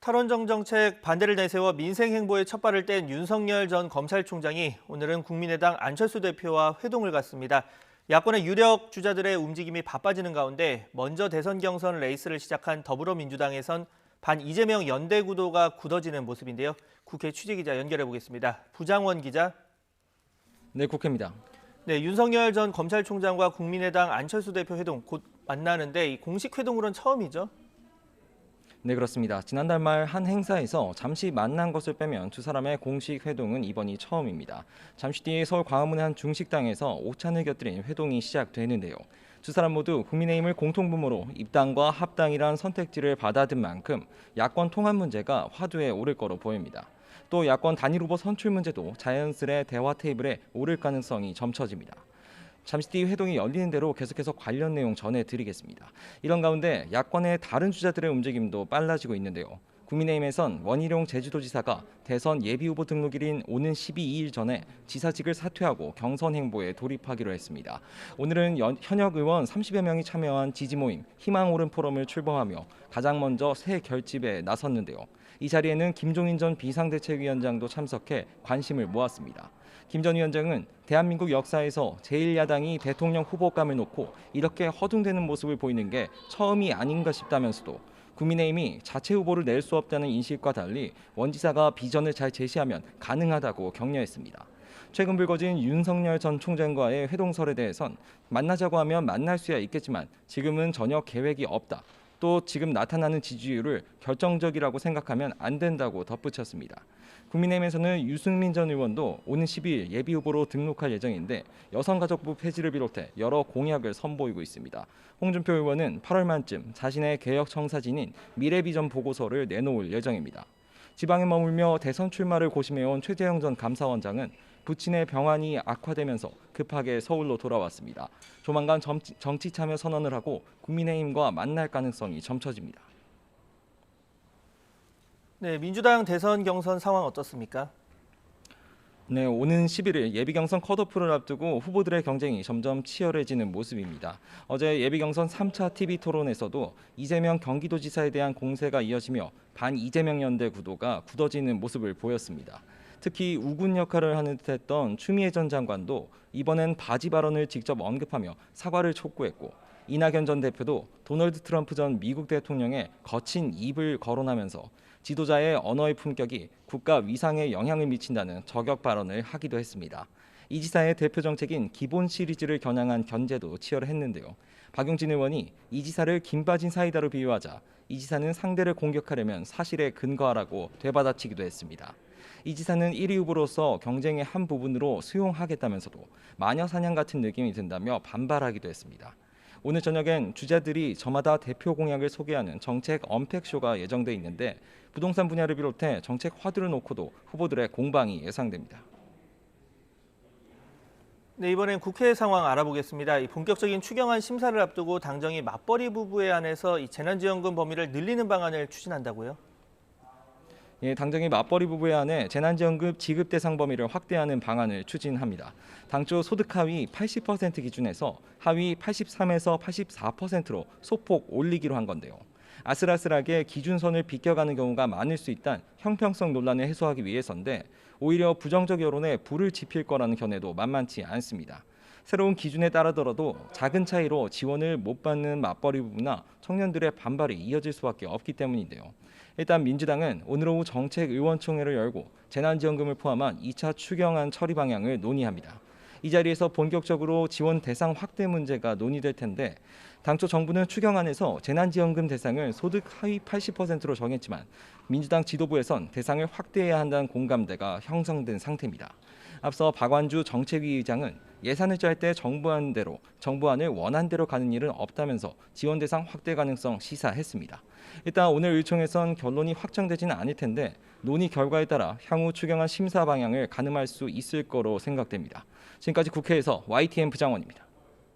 탈원전 정책 반대를 내세워 민생 행보에 첫발을 뗀 윤석열 전 검찰총장이 오늘은 국민의당 안철수 대표와 회동을 갖습니다. 야권의 유력 주자들의 움직임이 바빠지는 가운데 먼저 대선 경선 레이스를 시작한 더불어민주당에선 반 이재명 연대 구도가 굳어지는 모습인데요. 국회 취재기자 연결해 보겠습니다. 부장원 기자. 네, 국회입니다. 네, 윤석열 전 검찰총장과 국민의당 안철수 대표 회동 곧 만나는데 이 공식 회동으로는 처음이죠? 네, 그렇습니다. 지난달 말 한 행사에서 잠시 만난 것을 빼면 두 사람의 공식 회동은 이번이 처음입니다. 잠시 뒤에 서울 광화문의 한 중식당에서 오찬을 곁들인 회동이 시작되는데요. 두 사람 모두 국민의힘을 공통분모로 입당과 합당이란 선택지를 받아든 만큼 야권 통합 문제가 화두에 오를 거로 보입니다. 또 야권 단일 후보 선출 문제도 자연스레 대화 테이블에 오를 가능성이 점쳐집니다. 잠시 뒤 회동이 열리는 대로 계속해서 관련 내용 전해드리겠습니다. 이런 가운데 야권의 다른 주자들의 움직임도 빨라지고 있는데요. 국민의힘에선 원희룡 제주도지사가 대선 예비후보 등록일인 오는 12일 전에 지사직을 사퇴하고 경선 행보에 돌입하기로 했습니다. 오늘은 현역 의원 30여 명이 참여한 지지모임 희망오른 포럼을 출범하며 가장 먼저 새 결집에 나섰는데요. 이 자리에는 김종인 전 비상대책위원장도 참석해 관심을 모았습니다. 김 전 위원장은 대한민국 역사에서 제1야당이 대통령 후보감을 놓고 이렇게 허둥대는 모습을 보이는 게 처음이 아닌가 싶다면서도 국민의힘이 자체 후보를 낼 수 없다는 인식과 달리 원 지사가 비전을 잘 제시하면 가능하다고 격려했습니다. 최근 불거진 윤석열 전 총장과의 회동설에 대해선 만나자고 하면 만날 수야 있겠지만 지금은 전혀 계획이 없다. 또 지금 나타나는 지지율을 결정적이라고 생각하면 안 된다고 덧붙였습니다. 국민의힘에서는 유승민 전 의원도 오는 12일 예비후보로 등록할 예정인데 여성가족부 폐지를 비롯해 여러 공약을 선보이고 있습니다. 홍준표 의원은 8월 말쯤 자신의 개혁 청사진인 미래비전 보고서를 내놓을 예정입니다. 지방에 머물며 대선 출마를 고심해온 최재형 전 감사원장은 부친의 병환이 악화되면서 급하게 서울로 돌아왔습니다. 조만간 정치 참여 선언을 하고 국민의힘과 만날 가능성이 점쳐집니다. 네, 민주당 대선 경선 상황 어떻습니까? 네, 오는 11일 예비경선 컷오프를 앞두고 후보들의 경쟁이 점점 치열해지는 모습입니다. 어제 예비경선 3차 TV토론에서도 이재명 경기도지사에 대한 공세가 이어지며 반 이재명 연대 구도가 굳어지는 모습을 보였습니다. 특히 우군 역할을 하는 듯했던 추미애 전 장관도 이번엔 바지 발언을 직접 언급하며 사과를 촉구했고 이낙연 전 대표도 도널드 트럼프 전 미국 대통령의 거친 입을 거론하면서 지도자의 언어의 품격이 국가 위상에 영향을 미친다는 저격 발언을 하기도 했습니다. 이 지사의 대표 정책인 기본 시리즈를 겨냥한 견제도 치열했는데요. 박용진 의원이 이 지사를 김 빠진 사이다로 비유하자 이 지사는 상대를 공격하려면 사실에 근거하라고 되받아치기도 했습니다. 이 지사는 1위 후보로서 경쟁의 한 부분으로 수용하겠다면서도 마녀 사냥 같은 느낌이 든다며 반발하기도 했습니다. 오늘 저녁엔 주자들이 저마다 대표 공약을 소개하는 정책 언팩쇼가 예정돼 있는데 부동산 분야를 비롯해 정책 화두를 놓고도 후보들의 공방이 예상됩니다. 네, 이번엔 국회 상황 알아보겠습니다. 이 본격적인 추경안 심사를 앞두고 당정이 맞벌이 부부에 한해서 이 재난지원금 범위를 늘리는 방안을 추진한다고요? 예, 당정이 맞벌이 부부에 한해 재난지원금 지급 대상 범위를 확대하는 방안을 추진합니다. 당초 소득 하위 80% 기준에서 하위 83에서 84%로 소폭 올리기로 한 건데요. 아슬아슬하게 기준선을 비껴가는 경우가 많을 수 있다는 형평성 논란을 해소하기 위해서인데 오히려 부정적 여론에 불을 지필 거라는 견해도 만만치 않습니다. 새로운 기준에 따르더라도 작은 차이로 지원을 못 받는 맞벌이 부부나 청년들의 반발이 이어질 수밖에 없기 때문인데요. 일단 민주당은 오늘 오후 정책의원총회를 열고 재난지원금을 포함한 2차 추경안 처리 방향을 논의합니다. 이 자리에서 본격적으로 지원 대상 확대 문제가 논의될 텐데 당초 정부는 추경안에서 재난지원금 대상을 소득 하위 80%로 정했지만 민주당 지도부에선 대상을 확대해야 한다는 공감대가 형성된 상태입니다. 앞서 박완주 정책위 의장은 예산을 짤 때 정부안을 원안대로 가는 일은 없다면서 지원 대상 확대 가능성 시사했습니다. 일단 오늘 의총에선 결론이 확정되지는 않을 텐데 논의 결과에 따라 향후 추경안 심사 방향을 가늠할 수 있을 거로 생각됩니다. 지금까지 국회에서 YTN 부장원입니다.